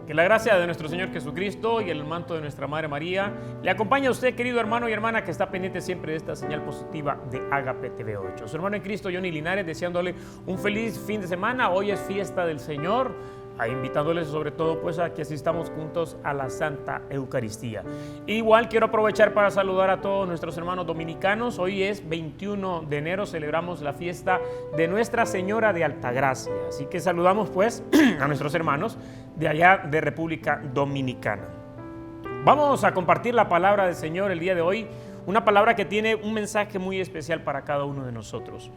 Que la gracia de nuestro Señor Jesucristo y el manto de nuestra Madre María le acompañe a usted, querido hermano y hermana, que está pendiente siempre de esta señal positiva de Agape TV 8. Su hermano en Cristo, Johnny Linares, deseándole un feliz fin de semana. Hoy es fiesta del Señor, invitándoles sobre todo pues a que asistamos juntos a la Santa Eucaristía. Igual quiero aprovechar para saludar a todos nuestros hermanos dominicanos. Hoy es 21 de enero, celebramos la fiesta de Nuestra Señora de Altagracia. Así que saludamos pues a nuestros hermanos de allá de República Dominicana. Vamos a compartir la palabra del Señor el día de hoy, una palabra que tiene un mensaje muy especial para cada uno de nosotros.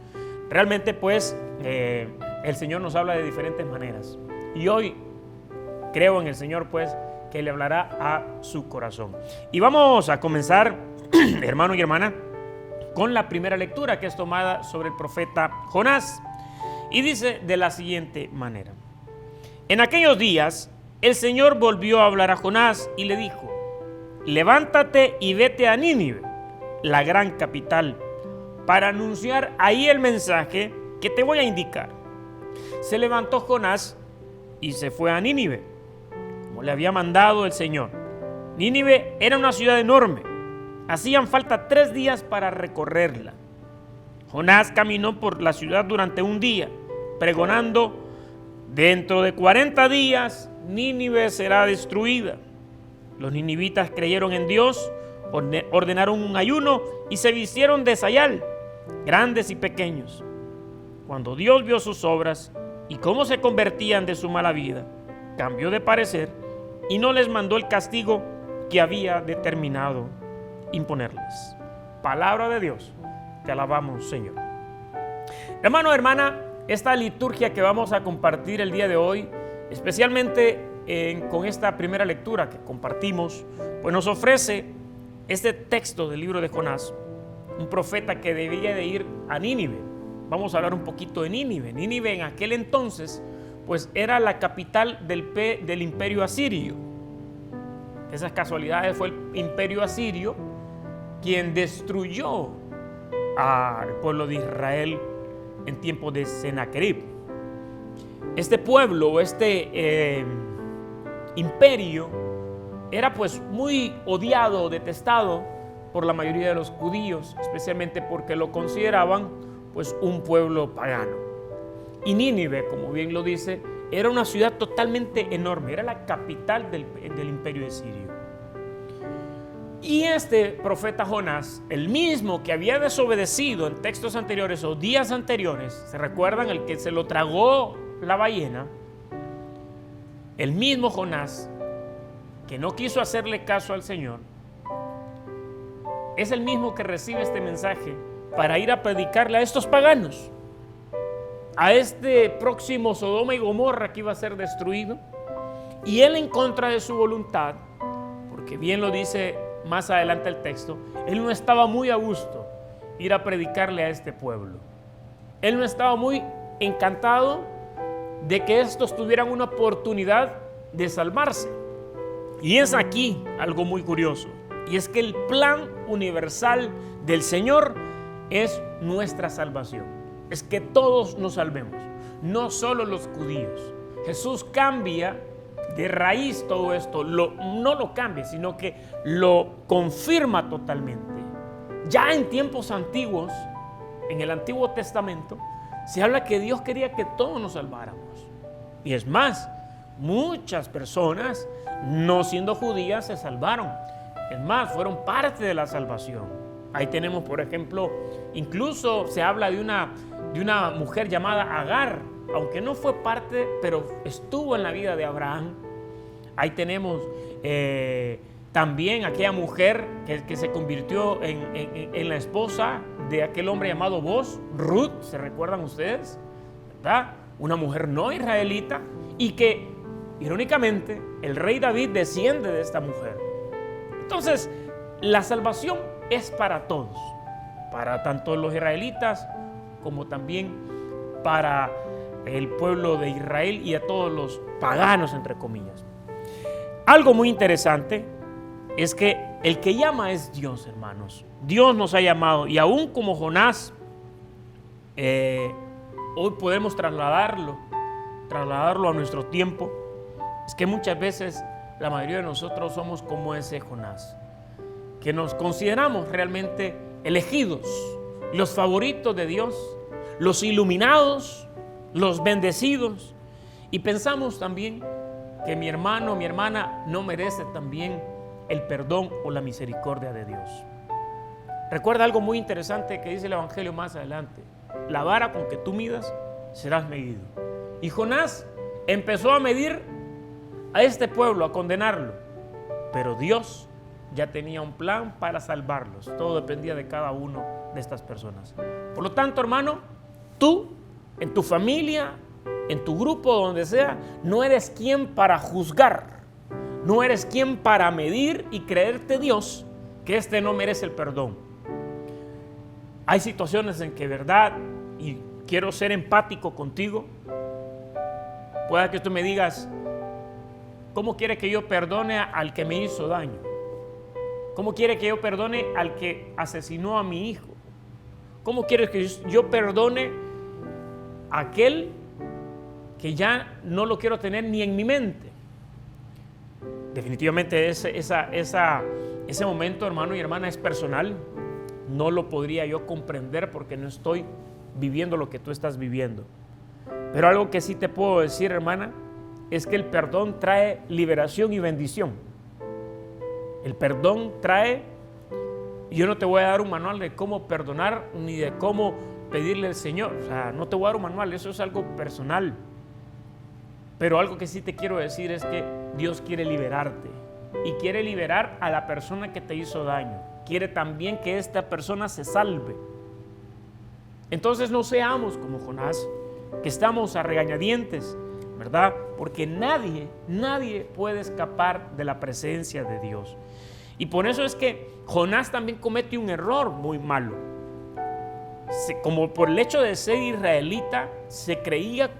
Realmente pues el Señor nos habla de diferentes maneras. Y hoy creo en el Señor, pues, que le hablará a su corazón. Y vamos a comenzar, hermano y hermana, con la primera lectura que es tomada sobre el profeta Jonás. Y dice de la siguiente manera: en aquellos días, el Señor volvió a hablar a Jonás y le dijo: levántate y vete a Nínive, la gran capital, para anunciar ahí el mensaje que te voy a indicar. Se levantó Jonás y se fue a Nínive, como le había mandado el Señor. Nínive era una ciudad enorme. Hacían falta 3 días para recorrerla. Jonás caminó por la ciudad durante un día, pregonando: dentro de 40 días Nínive será destruida. Los ninivitas creyeron en Dios, ordenaron un ayuno y se vistieron de sayal, grandes y pequeños. Cuando Dios vio sus obras y cómo se convertían de su mala vida, cambió de parecer y no les mandó el castigo que había determinado imponerles. Palabra de Dios, te alabamos, Señor. Hermano, hermana, esta liturgia que vamos a compartir el día de hoy, especialmente con esta primera lectura que compartimos, pues nos ofrece este texto del libro de Jonás, un profeta que debía de ir a Nínive. Vamos a hablar un poquito de Nínive. Nínive en aquel entonces pues era la capital del imperio asirio. Esas casualidades, fue el imperio asirio quien destruyó al pueblo de Israel en tiempos de Sennacherib. Este pueblo, imperio era pues muy odiado, detestado por la mayoría de los judíos, especialmente porque lo consideraban pues un pueblo pagano. Y Nínive, como bien lo dice, era una ciudad totalmente enorme, era la capital del imperio asirio. Y este profeta Jonás, el mismo que había desobedecido en textos anteriores o días anteriores, ¿se recuerdan? El que se lo tragó la ballena, el mismo Jonás que no quiso hacerle caso al Señor, es el mismo que recibe este mensaje para ir a predicarle a estos paganos, a este próximo Sodoma y Gomorra que iba a ser destruido. Y él, en contra de su voluntad, porque bien lo dice más adelante el texto, él no estaba muy a gusto ir a predicarle a este pueblo. Él no estaba muy encantado de que estos tuvieran una oportunidad de salvarse. Y es aquí algo muy curioso, y es que el plan universal del Señor es nuestra salvación, es que todos nos salvemos, no solo los judíos. Jesús cambia de raíz todo esto, no lo cambia, sino que lo confirma totalmente. Ya en tiempos antiguos, en el Antiguo Testamento, se habla que Dios quería que todos nos salváramos. Y es más, muchas personas, no siendo judías, se salvaron. Es más, fueron parte de la salvación. Ahí tenemos, por ejemplo, incluso se habla de una mujer llamada Agar, aunque no fue parte, pero estuvo en la vida de Abraham. Ahí tenemos también aquella mujer que se convirtió en la esposa de aquel hombre llamado Boaz, Ruth, ¿se recuerdan ustedes? ¿Verdad? Una mujer no israelita, y que, irónicamente, el rey David desciende de esta mujer. Entonces, la salvación es para todos, para tanto los israelitas como también para el pueblo de Israel y a todos los paganos, entre comillas. Algo muy interesante es que el que llama es Dios, hermanos. Dios nos ha llamado, y aún como Jonás, hoy podemos trasladarlo a nuestro tiempo Es que muchas veces la mayoría de nosotros somos como ese Jonás, que nos consideramos realmente elegidos, los favoritos de Dios, los iluminados, los bendecidos, y pensamos también que mi hermano, mi hermana no merece también el perdón o la misericordia de Dios. Recuerda algo muy interesante que dice el Evangelio más adelante: la vara con que tú midas serás medido. Y Jonás empezó a medir a este pueblo, a condenarlo, pero Dios ya tenía un plan para salvarlos. Todo dependía de cada uno de estas personas. Por lo tanto, hermano, tú, en tu familia, en tu grupo, donde sea, no eres quien para juzgar, no eres quien para medir y creerte Dios que este no merece el perdón. Hay situaciones en que, verdad, y quiero ser empático contigo, pueda que tú me digas: ¿cómo quiere que yo perdone al que me hizo daño? ¿Cómo quiere que yo perdone al que asesinó a mi hijo? ¿Cómo quiere que yo perdone a aquel que ya no lo quiero tener ni en mi mente? Definitivamente ese momento, hermano y hermana, es personal. No lo podría yo comprender porque no estoy viviendo lo que tú estás viviendo. Pero algo que sí te puedo decir, hermana, es que el perdón trae liberación y bendición. El perdón trae, yo no te voy a dar un manual de cómo perdonar ni de cómo pedirle al Señor. O sea, no te voy a dar un manual, eso es algo personal. Pero algo que sí te quiero decir es que Dios quiere liberarte y quiere liberar a la persona que te hizo daño. Quiere también que esta persona se salve. Entonces no seamos como Jonás, que estamos a regañadientes, ¿verdad? Porque nadie puede escapar de la presencia de Dios. Y por eso es que Jonás también comete un error muy malo. Como por el hecho de ser israelita, se creía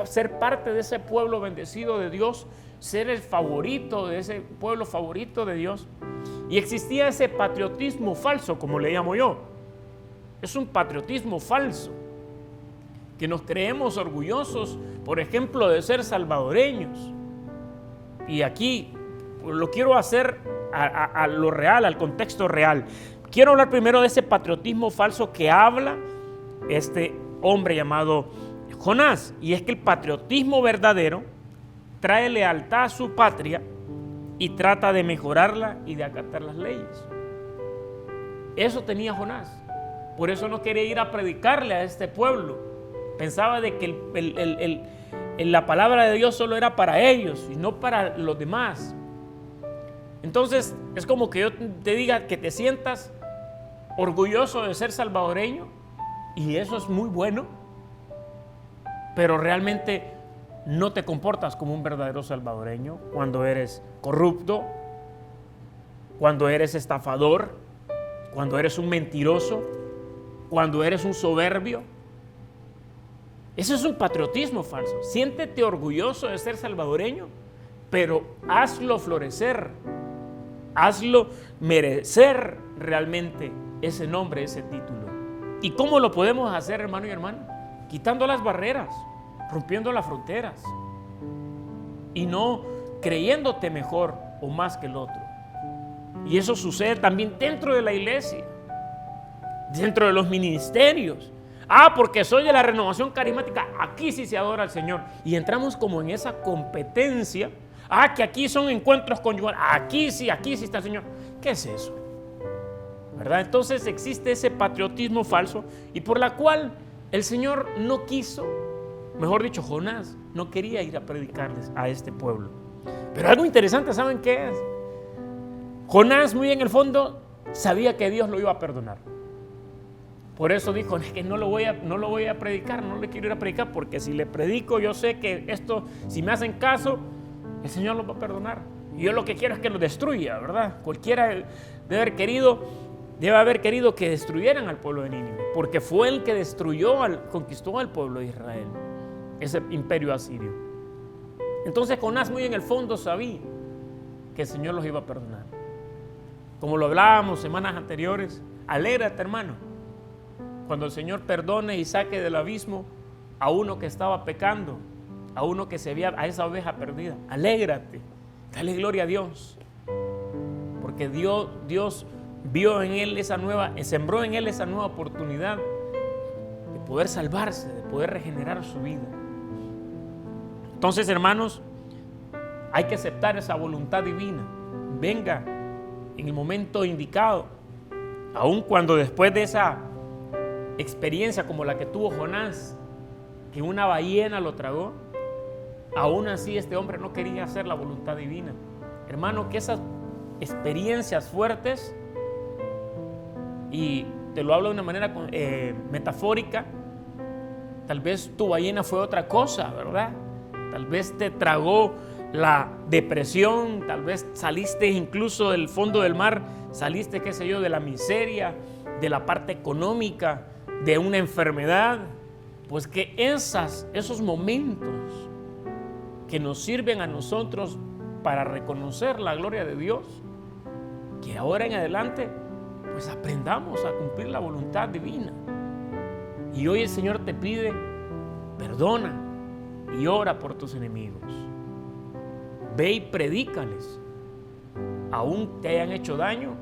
ser parte de ese pueblo bendecido de Dios, ser el favorito de ese pueblo favorito de Dios. Y existía ese patriotismo falso, como le llamo yo. Es un patriotismo falso, que nos creemos orgullosos, por ejemplo, de ser salvadoreños. Y aquí lo quiero hacer a lo real, al contexto real. Quiero hablar primero de ese patriotismo falso que habla este hombre llamado Jonás. Y es que el patriotismo verdadero trae lealtad a su patria y trata de mejorarla y de acatar las leyes. Eso tenía Jonás. Por eso no quería ir a predicarle a este pueblo. Pensaba de que la palabra de Dios solo era para ellos y no para los demás. Entonces es como que yo te diga que te sientas orgulloso de ser salvadoreño, y eso es muy bueno, pero realmente no te comportas como un verdadero salvadoreño cuando eres corrupto, cuando eres estafador, cuando eres un mentiroso, cuando eres un soberbio. Eso es un patriotismo falso. Siéntete orgulloso de ser salvadoreño, pero hazlo florecer, hazlo merecer realmente ese nombre, ese título. ¿Y cómo lo podemos hacer, hermano y hermana? Quitando las barreras, rompiendo las fronteras y no creyéndote mejor o más que el otro. Y eso sucede también dentro de la iglesia, dentro de los ministerios. Porque soy de la renovación carismática, aquí sí se adora al Señor. Y entramos como en esa competencia. Que aquí son encuentros conyugales, aquí sí está el Señor. ¿Qué es eso? ¿Verdad? Entonces existe ese patriotismo falso, y por la cual el Señor no quiso, mejor dicho, Jonás no quería ir a predicarles a este pueblo. Pero algo interesante, ¿saben qué es? Jonás, muy en el fondo, sabía que Dios lo iba a perdonar. Por eso dijo: es que no lo voy a predicar, no le quiero ir a predicar, porque si le predico, yo sé que esto, si me hacen caso, el Señor los va a perdonar. Y yo lo que quiero es que los destruya, ¿verdad? Cualquiera debe haber querido que destruyeran al pueblo de Nínive, porque fue el que conquistó al pueblo de Israel, ese imperio asirio. Entonces Jonás, muy en el fondo, sabía que el Señor los iba a perdonar. Como lo hablábamos semanas anteriores, alégrate, hermano, cuando el Señor perdone y saque del abismo a uno que estaba pecando, a uno que se veía, a esa oveja perdida. Alégrate, dale gloria a Dios, porque Dios vio en él sembró en él esa nueva oportunidad de poder salvarse, de poder regenerar su vida. Entonces, hermanos, hay que aceptar esa voluntad divina. Venga en el momento indicado, aun cuando después de esa experiencia como la que tuvo Jonás, que una ballena lo tragó, aún así este hombre no quería hacer la voluntad divina. Hermano, que esas experiencias fuertes, y te lo hablo de una manera metafórica, tal vez tu ballena fue otra cosa, ¿verdad? Tal vez te tragó la depresión, tal vez saliste incluso del fondo del mar, saliste, qué sé yo, de la miseria, de la parte económica, de una enfermedad. Pues que esos momentos que nos sirven a nosotros para reconocer la gloria de Dios, que ahora en adelante pues aprendamos a cumplir la voluntad divina. Y hoy el Señor te pide, perdona y ora por tus enemigos. Ve y predícales, aún te hayan hecho daño,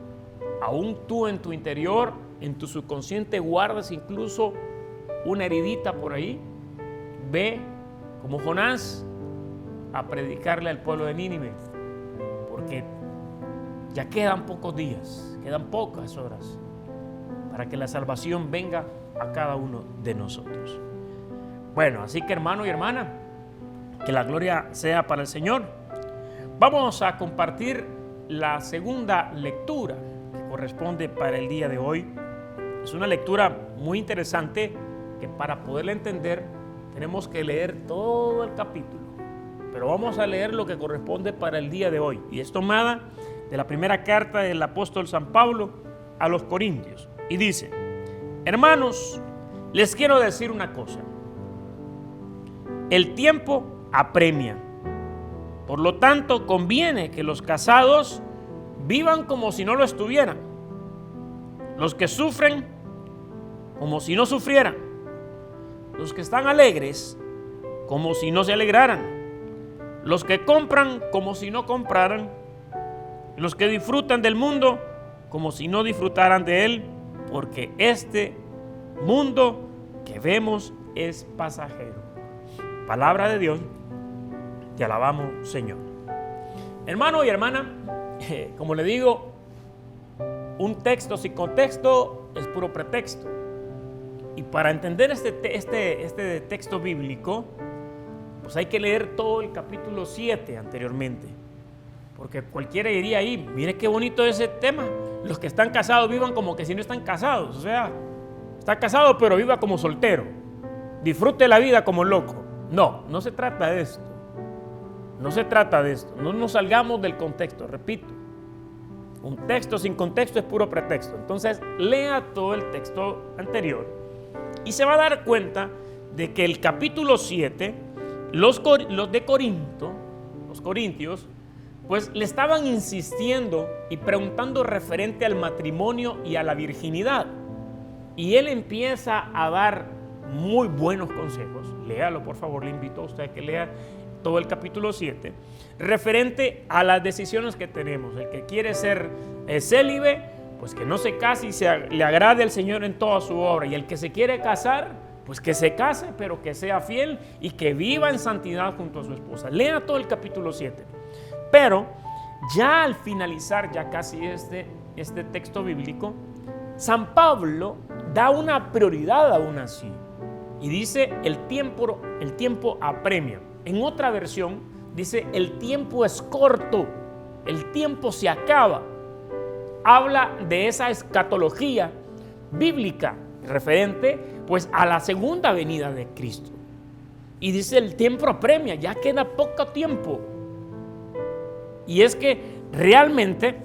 aún tú en tu interior, en tu subconsciente guardas incluso una heridita por ahí. Ve como Jonás a predicarle al pueblo de Nínive, porque ya quedan pocos días, quedan pocas horas para que la salvación venga a cada uno de nosotros. Bueno, así que hermano y hermana, que la gloria sea para el Señor. Vamos a compartir la segunda lectura que corresponde para el día de hoy. Es una lectura muy interesante que para poderla entender tenemos que leer todo el capítulo, pero vamos a leer lo que corresponde para el día de hoy, y es tomada de la primera carta del apóstol San Pablo a los Corintios, y dice: hermanos, les quiero decir una cosa, el tiempo apremia, por lo tanto conviene que los casados vivan como si no lo estuvieran, los que sufren como si no sufrieran, los que están alegres como si no se alegraran, los que compran como si no compraran, los que disfrutan del mundo como si no disfrutaran de él, porque este mundo que vemos es pasajero. Palabra de Dios, te alabamos, Señor. Hermano y hermana, como le digo, un texto sin contexto es puro pretexto. Y para entender este texto bíblico, pues hay que leer todo el capítulo 7 anteriormente. Porque cualquiera diría ahí, mire qué bonito ese tema. Los que están casados vivan como que si no están casados. O sea, está casado pero viva como soltero. Disfrute la vida como loco. No, no se trata de esto. No se trata de esto. No nos salgamos del contexto, repito. Un texto sin contexto es puro pretexto. Entonces, lea todo el texto anterior y se va a dar cuenta de que el capítulo 7, los de Corinto, los corintios, pues le estaban insistiendo y preguntando referente al matrimonio y a la virginidad. Y él empieza a dar muy buenos consejos. Léalo, por favor, le invito a usted a que lea todo el capítulo 7, referente a las decisiones que tenemos. El que quiere ser célibe, pues que no se case y le agrade al Señor en toda su obra. Y el que se quiere casar, pues que se case, pero que sea fiel y que viva en santidad junto a su esposa. Lea todo el capítulo 7. Pero ya al finalizar ya casi este texto bíblico, San Pablo da una prioridad aún así. Y dice, el tiempo apremia. En otra versión dice, el tiempo es corto, el tiempo se acaba. Habla de esa escatología bíblica referente pues a la segunda venida de Cristo. Y dice, el tiempo apremia, ya queda poco tiempo. Y es que realmente,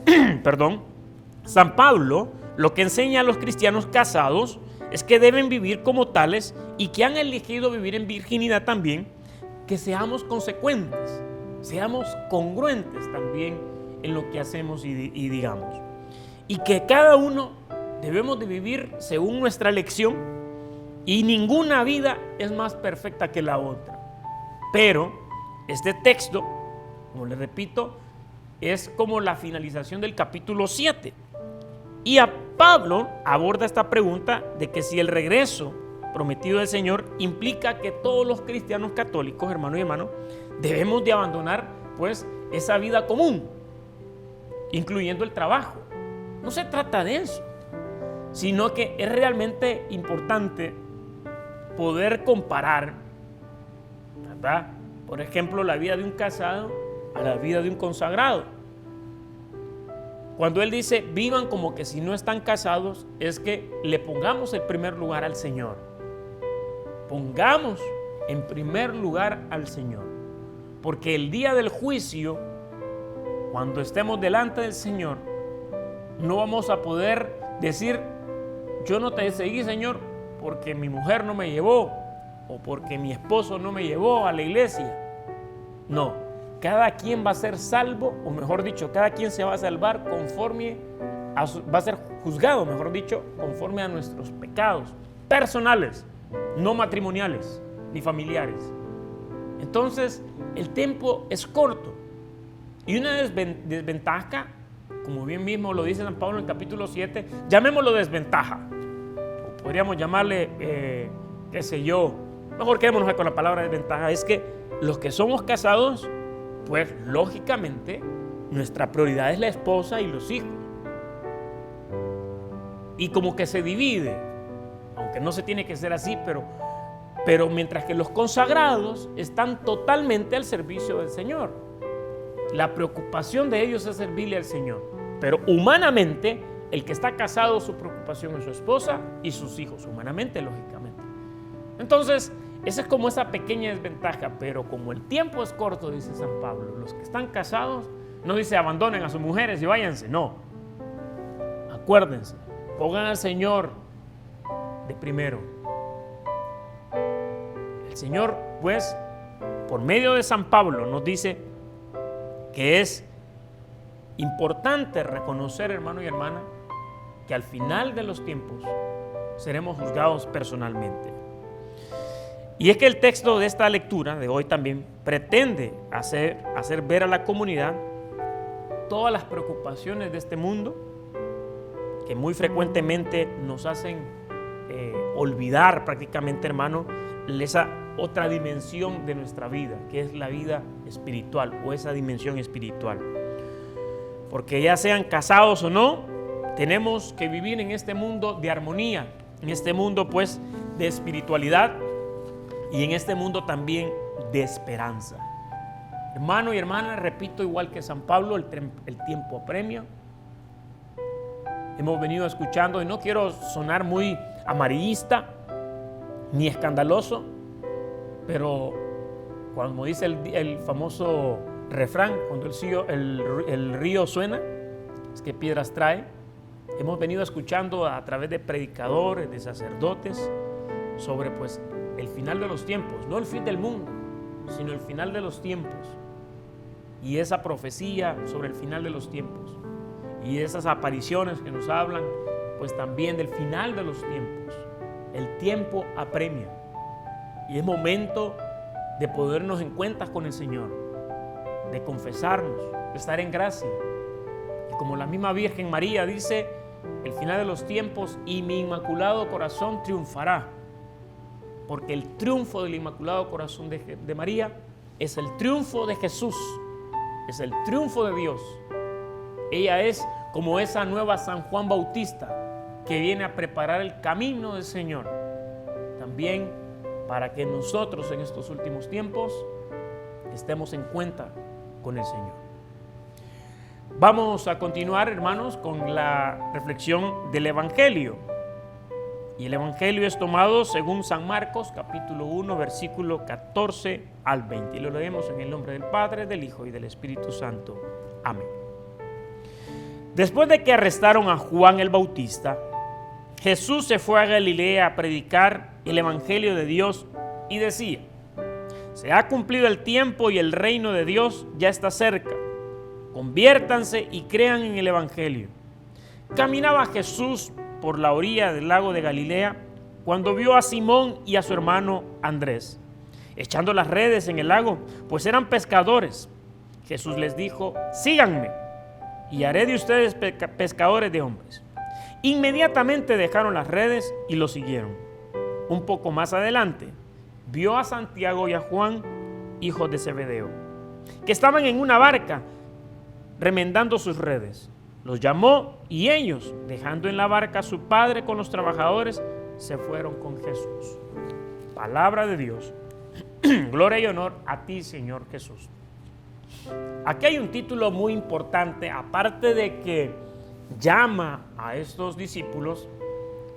San Pablo lo que enseña a los cristianos casados es que deben vivir como tales y que han elegido vivir en virginidad también, que seamos consecuentes, seamos congruentes también en lo que hacemos y digamos. Y que cada uno debemos de vivir según nuestra elección y ninguna vida es más perfecta que la otra. Pero este texto, como les repito, es como la finalización del capítulo 7. Y a Pablo aborda esta pregunta de que si el regreso prometido del Señor implica que todos los cristianos católicos, hermanos y hermanos, debemos de abandonar pues esa vida común, incluyendo el trabajo. No se trata de eso, sino que es realmente importante poder comparar, ¿verdad?, por ejemplo, la vida de un casado a la vida de un consagrado. Cuando él dice vivan como que si no están casados, es que le pongamos en primer lugar al Señor. Pongamos en primer lugar al Señor, porque el día del juicio, cuando estemos delante del Señor, no vamos a poder decir yo no te seguí, Señor, porque mi mujer no me llevó o porque mi esposo no me llevó a la iglesia. No, cada quien va a ser salvo, o mejor dicho, cada quien se va a salvar conforme va a ser juzgado, mejor dicho, conforme a nuestros pecados personales, no matrimoniales ni familiares. Entonces, el tiempo es corto. Y una desventaja, como bien mismo lo dice San Pablo en el capítulo 7, llamémoslo desventaja. O podríamos llamarle, qué sé yo, mejor quedémonos con la palabra desventaja. Es que los que somos casados, pues lógicamente, nuestra prioridad es la esposa y los hijos. Y como que se divide, aunque no se tiene que ser así, pero mientras que los consagrados están totalmente al servicio del Señor. La preocupación de ellos es servirle al Señor. Pero humanamente, el que está casado, su preocupación es su esposa y sus hijos, humanamente, lógicamente. Entonces, esa es como esa pequeña desventaja, pero como el tiempo es corto, dice San Pablo, los que están casados, no dice abandonen a sus mujeres y váyanse, no. Acuérdense, pongan al Señor de primero. El Señor, pues, por medio de San Pablo nos dice que es importante reconocer, hermano y hermana, que al final de los tiempos seremos juzgados personalmente. Y es que el texto de esta lectura de hoy también pretende hacer ver a la comunidad todas las preocupaciones de este mundo que muy frecuentemente nos hacen olvidar prácticamente, hermano, esa otra dimensión de nuestra vida, que es la vida espiritual o esa dimensión espiritual. Porque ya sean casados o no, tenemos que vivir en este mundo de armonía, en este mundo pues de espiritualidad y en este mundo también de esperanza. Hermano y hermana, repito, igual que San Pablo, el tiempo apremia. Hemos venido escuchando, y no quiero sonar muy amarillista ni escandaloso, pero como dice el famoso refrán, cuando el río suena, es que piedras trae. Hemos venido escuchando a través de predicadores, de sacerdotes, sobre pues el final de los tiempos, no el fin del mundo, sino el final de los tiempos. Y esa profecía sobre el final de los tiempos. Y esas apariciones que nos hablan, pues también del final de los tiempos. El tiempo apremia. Y es momento de ponernos en cuenta con el Señor, de confesarnos, de estar en gracia. Y como la misma Virgen María dice, el final de los tiempos y mi inmaculado corazón triunfará. Porque el triunfo del Inmaculado Corazón de María es el triunfo de Jesús, es el triunfo de Dios. Ella es como esa nueva San Juan Bautista que viene a preparar el camino del Señor. También para que nosotros en estos últimos tiempos estemos en cuenta con el Señor. Vamos a continuar, hermanos, con la reflexión del Evangelio. Y el Evangelio es tomado según San Marcos, capítulo 1, versículo 14 al 20. Y lo leemos en el nombre del Padre, del Hijo y del Espíritu Santo. Amén. Después de que arrestaron a Juan el Bautista, Jesús se fue a Galilea a predicar el Evangelio de Dios y decía: se ha cumplido el tiempo y el reino de Dios ya está cerca. Conviértanse y crean en el Evangelio. Caminaba Jesús por la orilla del lago de Galilea cuando vio a Simón y a su hermano Andrés. echando las redes en el lago, pues eran pescadores. Jesús les dijo: síganme y haré de ustedes pescadores de hombres. Inmediatamente dejaron las redes y lo siguieron. Un poco más adelante, vio a Santiago y a Juan, hijos de Zebedeo, que estaban en una barca remendando sus redes. Los llamó y ellos, dejando en la barca a su padre con los trabajadores, se fueron con Jesús. Palabra de Dios. Gloria y honor a ti, Señor Jesús. Aquí hay un título muy importante, aparte de que llama a estos discípulos,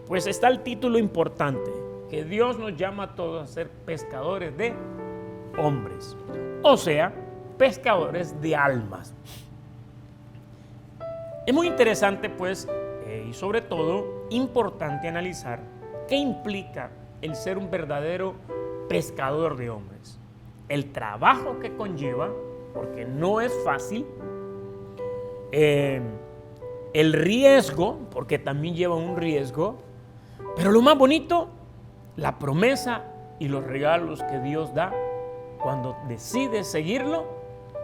pues está el título importante, que Dios nos llama a todos a ser pescadores de hombres, o sea, pescadores de almas. Es muy interesante, pues, y sobre todo importante analizar qué implica el ser un verdadero pescador de hombres. El trabajo que conlleva, porque no es fácil. El riesgo, porque también lleva un riesgo. Pero lo más bonito, la promesa y los regalos que Dios da cuando decides seguirlo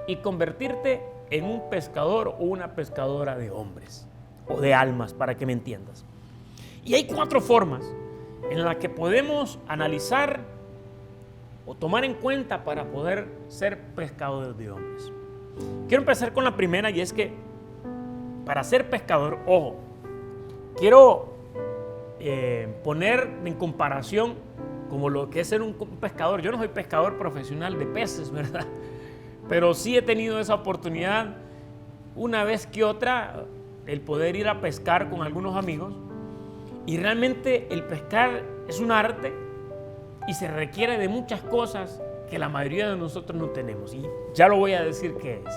y convertirte en un pescador o una pescadora de hombres o de almas, para que me entiendas. Y hay 4 formas en las que podemos analizar o tomar en cuenta para poder ser pescadores de hombres. Quiero empezar con la primera, y es que para ser pescador, ojo, quiero poner en comparación como lo que es ser un pescador. Yo no soy pescador profesional de peces, ¿verdad? Pero sí he tenido esa oportunidad una vez que otra, el poder ir a pescar con algunos amigos. Y realmente el pescar es un arte y se requiere de muchas cosas que la mayoría de nosotros no tenemos. Y ya lo voy a decir qué es.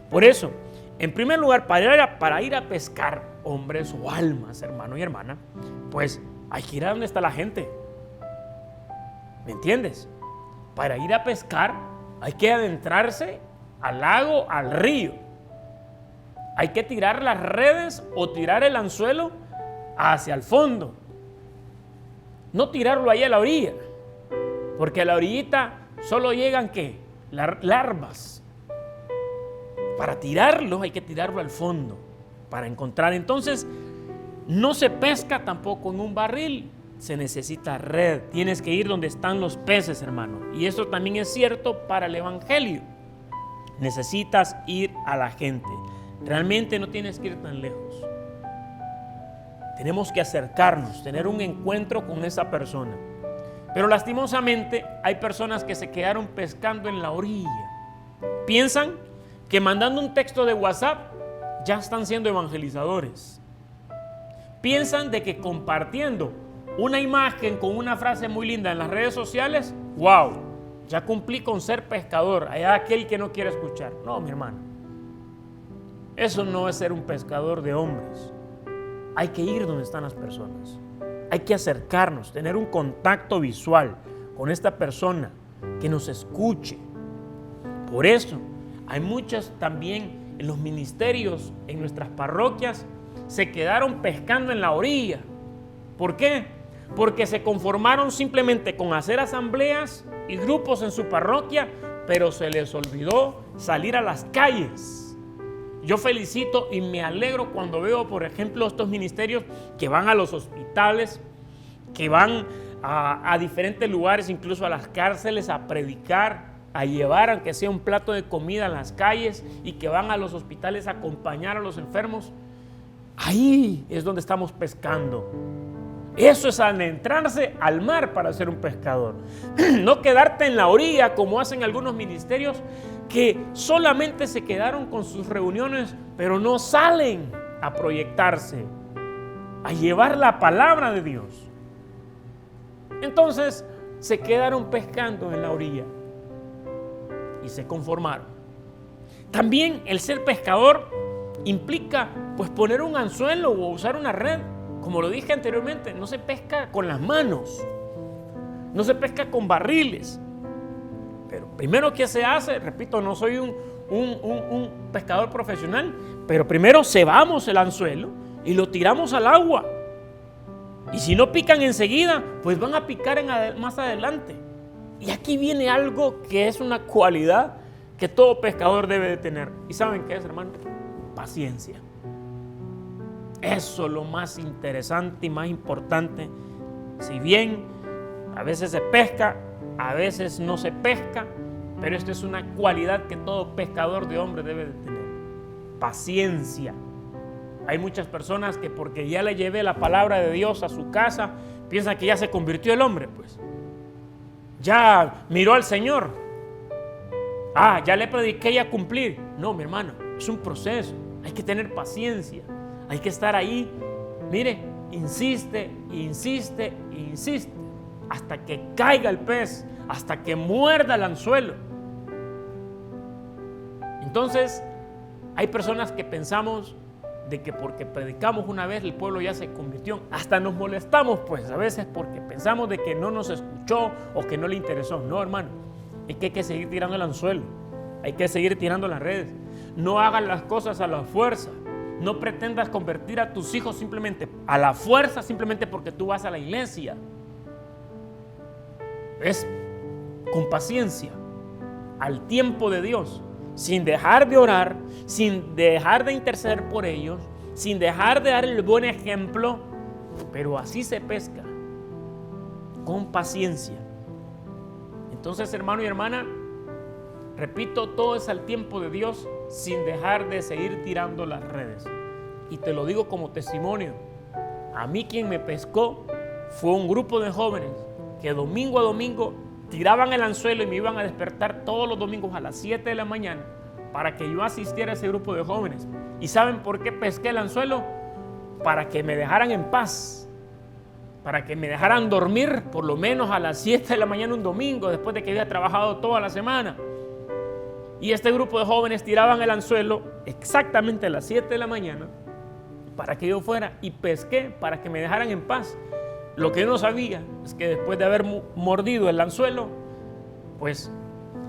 Por eso, en primer lugar, para ir a pescar hombres o almas, hermano y hermana, pues hay que ir a donde está la gente. ¿Me entiendes? Para ir a pescar hay que adentrarse al lago, al río. Hay que tirar las redes o tirar el anzuelo hacia el fondo. No tirarlo ahí a la orilla, porque a la orillita solo llegan ¿qué? Larvas. Para tirarlo hay que tirarlo al fondo para encontrar. Entonces no se pesca tampoco en un barril, se necesita red. Tienes que ir donde están los peces, hermano. Y esto también es cierto para el evangelio. Necesitas ir a la gente. Realmente no tienes que ir tan lejos. Tenemos que acercarnos, tener un encuentro con esa persona. Pero lastimosamente hay personas que se quedaron pescando en la orilla. Piensan que mandando un texto de WhatsApp ya están siendo evangelizadores. Piensan de que compartiendo una imagen con una frase muy linda en las redes sociales, wow, ya cumplí con ser pescador, allá aquel que no quiere escuchar. No, mi hermano, eso no es ser un pescador de hombres. Hay que ir donde están las personas. Hay que acercarnos, tener un contacto visual con esta persona que nos escuche. Por eso hay muchas también en los ministerios, en nuestras parroquias, se quedaron pescando en la orilla. ¿Por qué? Porque se conformaron simplemente con hacer asambleas y grupos en su parroquia, pero se les olvidó salir a las calles. Yo felicito y me alegro cuando veo, por ejemplo, estos ministerios que van a los hospitales, que van a diferentes lugares, incluso a las cárceles, a predicar, a llevar aunque sea un plato de comida en las calles, y que van a los hospitales a acompañar a los enfermos. Ahí es donde estamos pescando. Eso es adentrarse al mar para ser un pescador. No quedarte en la orilla como hacen algunos ministerios que solamente se quedaron con sus reuniones, pero no salen a proyectarse, a llevar la palabra de Dios. Entonces se quedaron pescando en la orilla y se conformaron. También el ser pescador implica pues poner un anzuelo o usar una red. Como lo dije anteriormente, no se pesca con las manos, no se pesca con barriles. Pero primero, ¿qué se hace? Repito, no soy un pescador profesional, pero primero cebamos el anzuelo y lo tiramos al agua. Y si no pican enseguida, pues van a picar más adelante. Y aquí viene algo que es una cualidad que todo pescador debe de tener. ¿Y saben qué es, hermano? Paciencia. Eso es lo más interesante y más importante. Si bien a veces se pesca, a veces no se pesca, pero esto es una cualidad que todo pescador de hombre debe de tener. Paciencia. Hay muchas personas que porque ya le llevé la palabra de Dios a su casa, piensan que ya se convirtió el hombre, pues. Ya miró al Señor. Ya le prediqué y a cumplir. No, mi hermano, es un proceso. Hay que tener paciencia. Hay que estar ahí. Mire, insiste, insiste, insiste. Hasta que caiga el pez, hasta que muerda el anzuelo. Entonces, hay personas que pensamos de que porque predicamos una vez el pueblo ya se convirtió. Hasta nos molestamos pues a veces porque pensamos de que no nos escuchó o que no le interesó. No, hermano, es que hay que seguir tirando el anzuelo. Hay que seguir tirando las redes. No hagas las cosas a la fuerza. No pretendas convertir a tus hijos simplemente a la fuerza, simplemente porque tú vas a la iglesia. Es con paciencia, al tiempo de Dios, sin dejar de orar, sin dejar de interceder por ellos, sin dejar de dar el buen ejemplo, pero así se pesca, con paciencia. Entonces, hermano y hermana, repito, todo es al tiempo de Dios, sin dejar de seguir tirando las redes. Y te lo digo como testimonio, a mí quien me pescó fue un grupo de jóvenes que domingo a domingo tiraban el anzuelo y me iban a despertar todos los domingos a las 7 de la mañana para que yo asistiera a ese grupo de jóvenes. ¿Y saben por qué pesqué el anzuelo? Para que me dejaran en paz, para que me dejaran dormir por lo menos a las 7 de la mañana un domingo después de que había trabajado toda la semana. Y este grupo de jóvenes tiraban el anzuelo exactamente a las 7 de la mañana para que yo fuera y pesqué para que me dejaran en paz. Lo que yo no sabía es que después de haber mordido el anzuelo, pues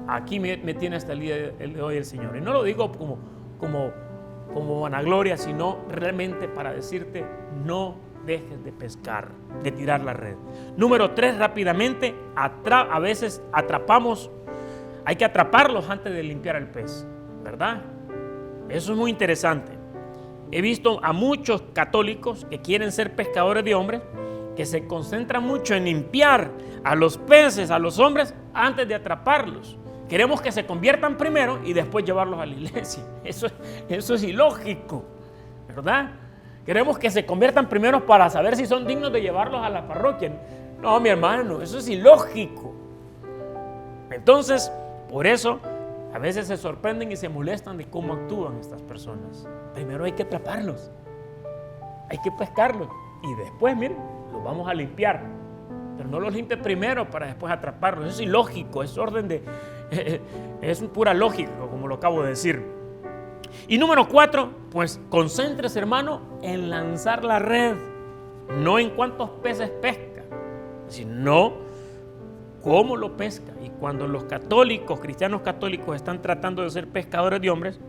aquí me tiene hasta el día de hoy el Señor. Y no lo digo como vanagloria, sino realmente para decirte, no dejes de pescar, de tirar la red. Número 3, rápidamente, a veces atrapamos, hay que atraparlos antes de limpiar el pez, ¿verdad? Eso es muy interesante. He visto a muchos católicos que quieren ser pescadores de hombres, que se concentran mucho en limpiar a los peces, a los hombres, antes de atraparlos. Queremos que se conviertan primero y después llevarlos a la iglesia. Eso es ilógico, ¿verdad? Queremos que se conviertan primero para saber si son dignos de llevarlos a la parroquia. No, mi hermano, eso es ilógico. Entonces, por eso, a veces se sorprenden y se molestan de cómo actúan estas personas. Primero hay que atraparlos, hay que pescarlos y después, miren, los vamos a limpiar. Pero no los limpie primero para después atraparlos. Eso es ilógico, es orden de... es pura lógica, como lo acabo de decir. Y número 4, pues concéntrese, hermano, en lanzar la red. No en cuántos peces pesca, sino cómo lo pesca. Y cuando los católicos, cristianos católicos, están tratando de ser pescadores de hombres,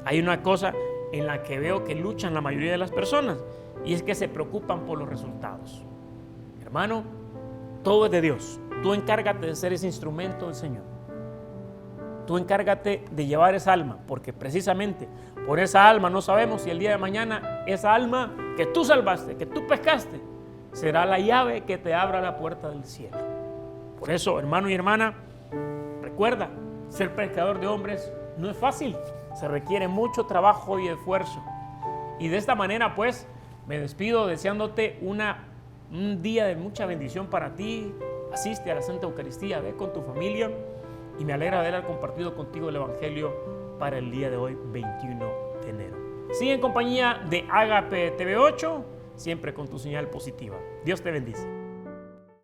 hay una cosa en la que veo que luchan la mayoría de las personas, y es que se preocupan por los resultados. Hermano, todo es de Dios. Tú encárgate de ser ese instrumento del Señor. Tú encárgate de llevar esa alma, porque precisamente por esa alma no sabemos si el día de mañana esa alma que tú salvaste, que tú pescaste, será la llave que te abra la puerta del cielo. Por eso, hermano y hermana, recuerda, ser pescador de hombres no es fácil. Se requiere mucho trabajo y esfuerzo. Y de esta manera, pues, me despido deseándote un día de mucha bendición para ti. Asiste a la Santa Eucaristía, ve con tu familia, y me alegra de haber compartido contigo el Evangelio para el día de hoy, 21 de enero. Sigue en compañía de Agape TV 8, siempre con tu señal positiva. Dios te bendice.